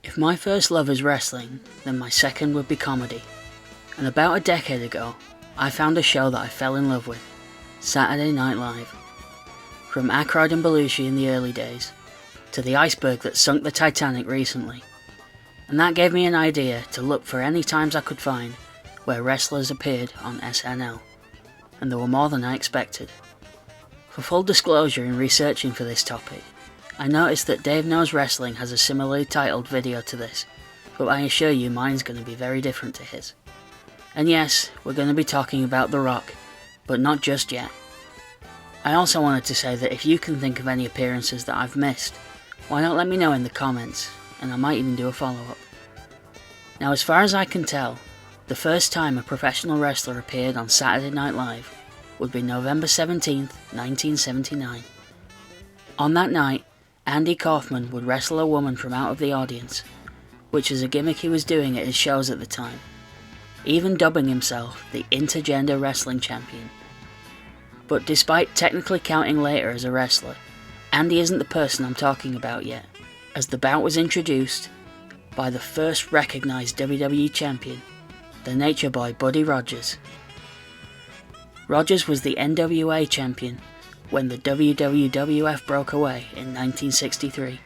If my first love is wrestling, then my second would be comedy. And about a decade ago, I found a show that I fell in love with, Saturday Night Live. From Aykroyd and Belushi in the early days, to the iceberg that sunk the Titanic recently. And that gave me an idea to look for any times I could find where wrestlers appeared on SNL. And there were more than I expected. For full disclosure, in researching for this topic, I noticed that Dave Knows Wrestling has a similarly titled video to this, but I assure you mine's going to be very different to his. And yes, we're going to be talking about The Rock, but not just yet. I also wanted to say that if you can think of any appearances that I've missed, why not let me know in the comments, and I might even do a follow-up. Now, as far as I can tell, the first time a professional wrestler appeared on Saturday Night Live would be November 17th, 1979. On that night, Andy Kaufman would wrestle a woman from out of the audience, which is a gimmick he was doing at his shows at the time, even dubbing himself the Intergender Wrestling Champion. But despite technically counting later as a wrestler, Andy isn't the person I'm talking about yet, as the bout was introduced by the first recognised WWE Champion, the Nature Boy Buddy Rogers. Rogers was the NWA Champion when the WWF broke away in 1963,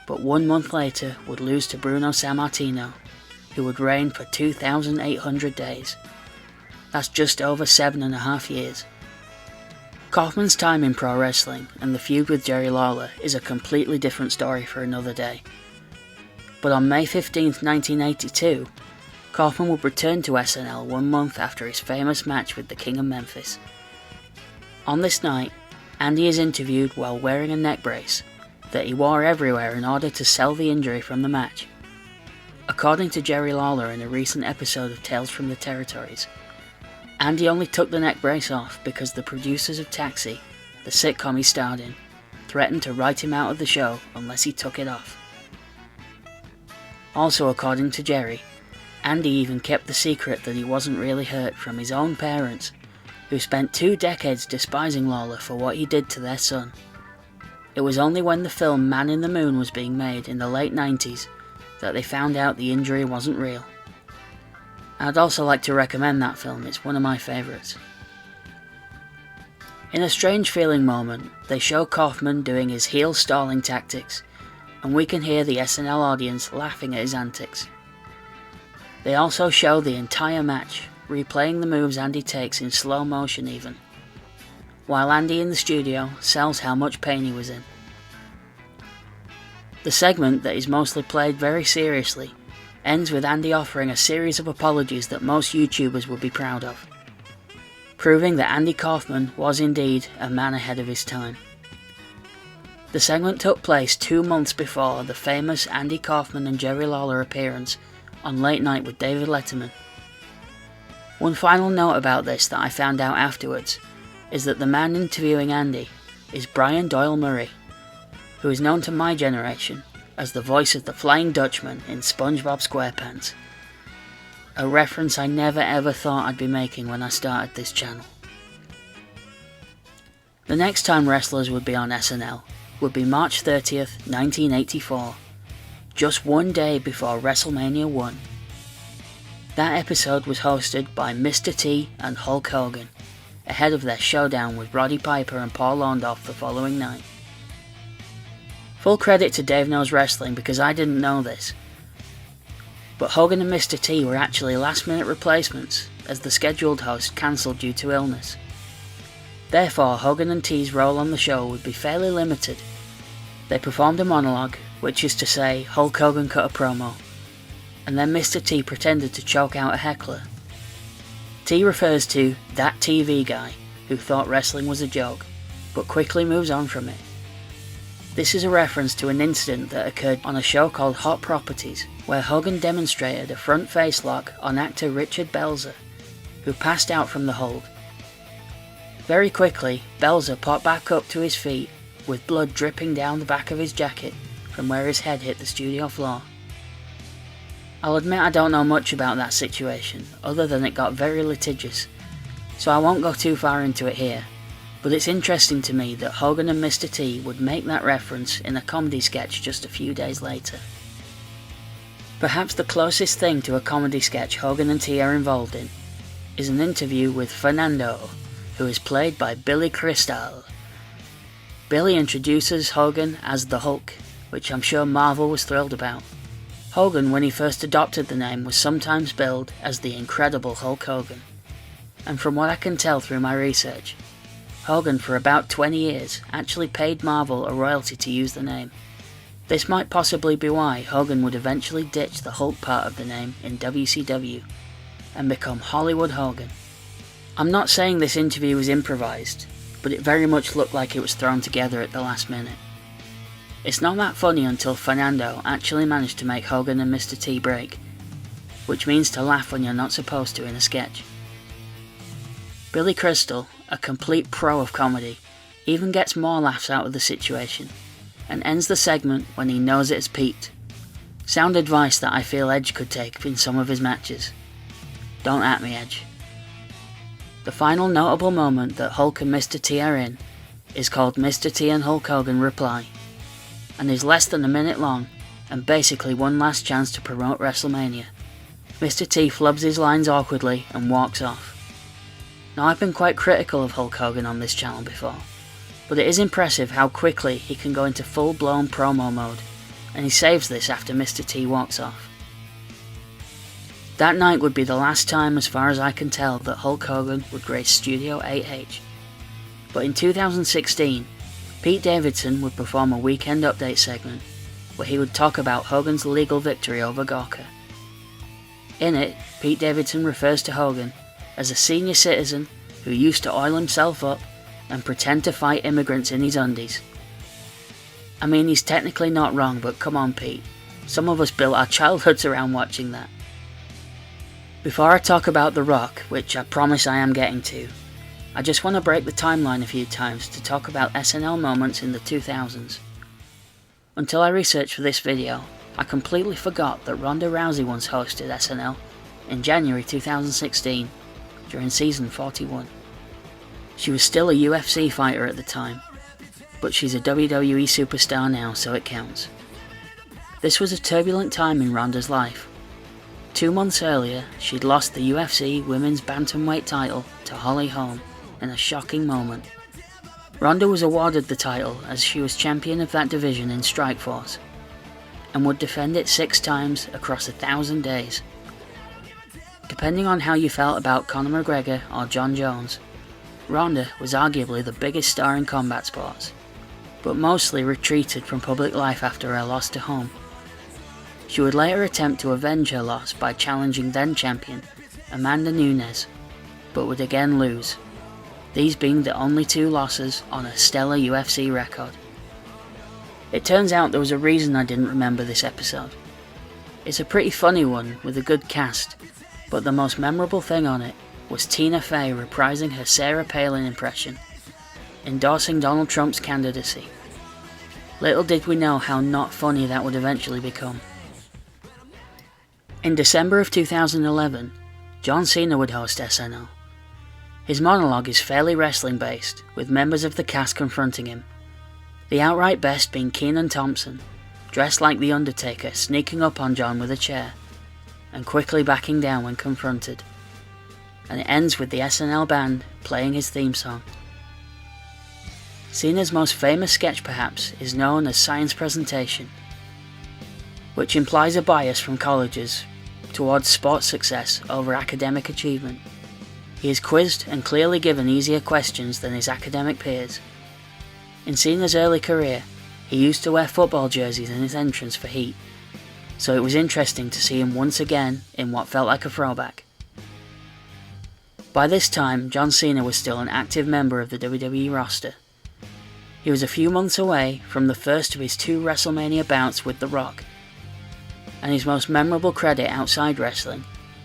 but 1 month later would lose to Bruno Sammartino, who would reign for 2,800 days. That's just over 7.5 years. Kaufman's time in pro wrestling and the feud with Jerry Lawler is a completely different story for another day. But on May 15th, 1982, Kaufman would return to SNL 1 month after his famous match with the King of Memphis. On this night, Andy is interviewed while wearing a neck brace that he wore everywhere in order to sell the injury from the match. According to Jerry Lawler in a recent episode of Tales from the Territories, Andy only took the neck brace off because the producers of Taxi, the sitcom he starred in, threatened to write him out of the show unless he took it off. Also, according to Jerry, Andy even kept the secret that he wasn't really hurt from his own parents, who spent 2 decades despising Lawler for what he did to their son. It was only when the film Man in the Moon was being made in the late 90s that they found out the injury wasn't real. I'd also like to recommend that film, it's one of my favourites. In a strange feeling moment, they show Kaufman doing his heel stalling tactics, and we can hear the SNL audience laughing at his antics. They also show the entire match, replaying the moves Andy takes in slow motion even, while Andy in the studio sells how much pain he was in. The segment that is mostly played very seriously ends with Andy offering a series of apologies that most YouTubers would be proud of, proving that Andy Kaufman was indeed a man ahead of his time. The segment took place 2 months before the famous Andy Kaufman and Jerry Lawler appearance on Late Night with David Letterman. One final note about this that I found out afterwards is that the man interviewing Andy is Brian Doyle Murray, who is known to my generation as the voice of the Flying Dutchman in SpongeBob SquarePants, a reference I never ever thought I'd be making when I started this channel. The next time wrestlers would be on SNL would be March 30th, 1984, just 1 day before WrestleMania 1. That episode was hosted by Mr. T and Hulk Hogan, ahead of their showdown with Roddy Piper and Paul Orndorff the following night. Full credit to Dave Knows Wrestling because I didn't know this, but Hogan and Mr. T were actually last-minute replacements as the scheduled host cancelled due to illness. Therefore, Hogan and T's role on the show would be fairly limited. They performed a monologue, which is to say Hulk Hogan cut a promo, and then Mr. T pretended to choke out a heckler. T refers to that TV guy who thought wrestling was a joke, but quickly moves on from it. This is a reference to an incident that occurred on a show called Hot Properties, where Hogan demonstrated a front face lock on actor Richard Belzer, who passed out from the hold. Very quickly, Belzer popped back up to his feet, with blood dripping down the back of his jacket from where his head hit the studio floor. I'll admit I don't know much about that situation, other than it got very litigious, so I won't go too far into it here, but it's interesting to me that Hogan and Mr. T would make that reference in a comedy sketch just a few days later. Perhaps the closest thing to a comedy sketch Hogan and T are involved in is an interview with Fernando, who is played by Billy Crystal. Billy introduces Hogan as the Hulk, which I'm sure Marvel was thrilled about. Hogan, when he first adopted the name, was sometimes billed as the Incredible Hulk Hogan. And from what I can tell through my research, Hogan for about 20 years actually paid Marvel a royalty to use the name. This might possibly be why Hogan would eventually ditch the Hulk part of the name in WCW and become Hollywood Hogan. I'm not saying this interview was improvised, but it very much looked like it was thrown together at the last minute. It's not that funny until Fernando actually managed to make Hogan and Mr. T break, which means to laugh when you're not supposed to in a sketch. Billy Crystal, a complete pro of comedy, even gets more laughs out of the situation, and ends the segment when he knows it has peaked. Sound advice that I feel Edge could take in some of his matches. Don't at me, Edge. The final notable moment that Hulk and Mr. T are in is called Mr. T and Hulk Hogan Reply, and is less than a minute long, and basically one last chance to promote WrestleMania. Mr. T flubs his lines awkwardly and walks off. Now, I've been quite critical of Hulk Hogan on this channel before, but it is impressive how quickly he can go into full-blown promo mode, and he saves this after Mr. T walks off. That night would be the last time, as far as I can tell, that Hulk Hogan would grace Studio 8H. But in 2016, Pete Davidson would perform a Weekend Update segment where he would talk about Hogan's legal victory over Gawker. In it, Pete Davidson refers to Hogan as a senior citizen who used to oil himself up and pretend to fight immigrants in his undies. I mean, he's technically not wrong, but come on, Pete. Some of us built our childhoods around watching that. Before I talk about The Rock, which I promise I am getting to, I just want to break the timeline a few times to talk about SNL moments in the 2000s. Until I researched for this video, I completely forgot that Ronda Rousey once hosted SNL in January 2016 during season 41. She was still a UFC fighter at the time, but she's a WWE superstar now, so it counts. This was a turbulent time in Ronda's life. 2 months earlier, she'd lost the UFC Women's Bantamweight title to Holly Holm in a shocking moment. Ronda was awarded the title as she was champion of that division in Strikeforce, and would defend it 6 times across 1,000 days. Depending on how you felt about Conor McGregor or John Jones, Ronda was arguably the biggest star in combat sports, but mostly retreated from public life after her loss to Holm. She would later attempt to avenge her loss by challenging then-champion Amanda Nunes, but would again lose, these being the only 2 losses on a stellar UFC record. It turns out there was a reason I didn't remember this episode. It's a pretty funny one with a good cast, but the most memorable thing on it was Tina Fey reprising her Sarah Palin impression, endorsing Donald Trump's candidacy. Little did we know how not funny that would eventually become. In December of 2011, John Cena would host SNL. His monologue is fairly wrestling based, with members of the cast confronting him. The outright best being Kenan Thompson, dressed like The Undertaker, sneaking up on John with a chair, and quickly backing down when confronted. And it ends with the SNL band playing his theme song. Cena's most famous sketch perhaps is known as Science Presentation, which implies a bias from colleges towards sports success over academic achievement. He is quizzed and clearly given easier questions than his academic peers. In Cena's early career, he used to wear football jerseys in his entrance for heat, so it was interesting to see him once again in what felt like a throwback. By this time, John Cena was still an active member of the WWE roster. He was a few months away from the first of his 2 WrestleMania bouts with The Rock, and his most memorable credit outside wrestling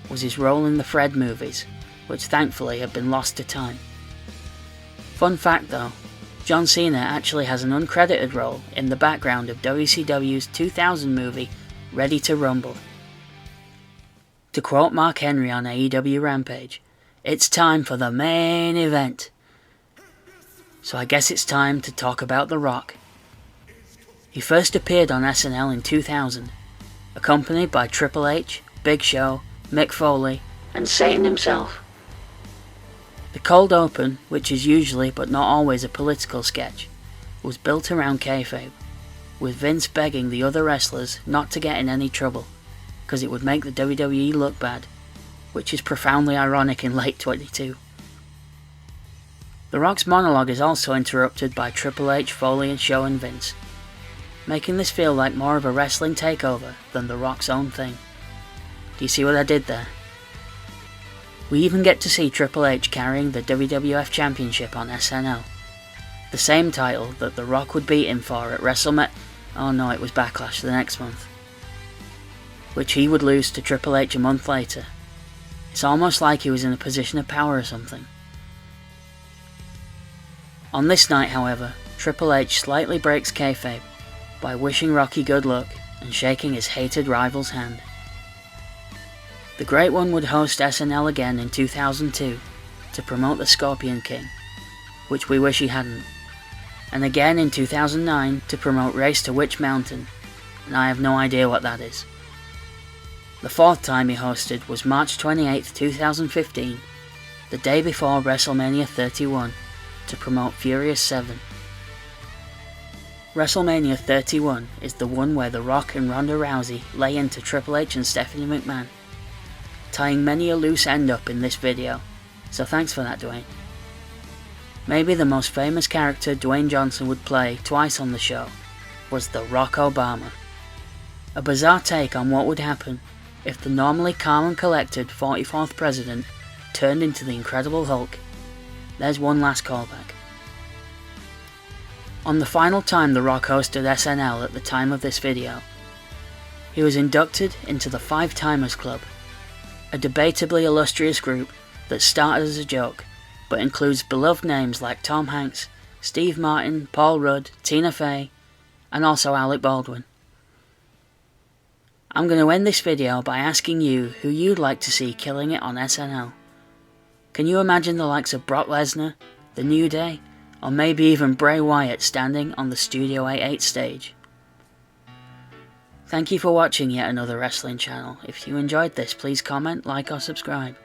was his role in the Fred movies, which thankfully had been lost to time. Fun fact though, John Cena actually has an uncredited role in the background of WCW's 2000 movie Ready to Rumble. To quote Mark Henry on AEW Rampage, "It's time for the main event." So I guess it's time to talk about The Rock. He first appeared on SNL in 2000, accompanied by Triple H, Big Show, Mick Foley, and Satan himself. The cold open, which is usually but not always a political sketch, was built around kayfabe, with Vince begging the other wrestlers not to get in any trouble, because it would make the WWE look bad, which is profoundly ironic in late 22. The Rock's monologue is also interrupted by Triple H, Foley and Show and Vince, making this feel like more of a wrestling takeover than The Rock's own thing. Do you see what I did there? We even get to see Triple H carrying the WWF Championship on SNL, the same title that The Rock would beat him for at WrestleMania. Oh no, it was Backlash the next month, which he would lose to Triple H a month later. It's almost like he was in a position of power or something. On this night, however, Triple H slightly breaks kayfabe by wishing Rocky good luck and shaking his hated rival's hand. The Great One would host SNL again in 2002 to promote the Scorpion King, which we wish he hadn't, and again in 2009 to promote Race to Witch Mountain, and I have no idea what that is. The fourth time he hosted was March 28, 2015, the day before WrestleMania 31, to promote Furious 7. WrestleMania 31 is the one where The Rock and Ronda Rousey lay into Triple H and Stephanie McMahon, tying many a loose end up in this video, so thanks for that, Dwayne. Maybe the most famous character Dwayne Johnson would play twice on the show was the Rock Obama. A bizarre take on what would happen if the normally calm and collected 44th president turned into the Incredible Hulk. There's one last callback. On the final time The Rock hosted SNL at the time of this video, he was inducted into the Five Timers Club, a debatably illustrious group that started as a joke, but includes beloved names like Tom Hanks, Steve Martin, Paul Rudd, Tina Fey, and also Alec Baldwin. I'm going to end this video by asking you who you'd like to see killing it on SNL. Can you imagine the likes of Brock Lesnar, The New Day, or maybe even Bray Wyatt standing on the Studio A8 stage? Thank you for watching yet another wrestling channel. If you enjoyed this, please comment, like or subscribe.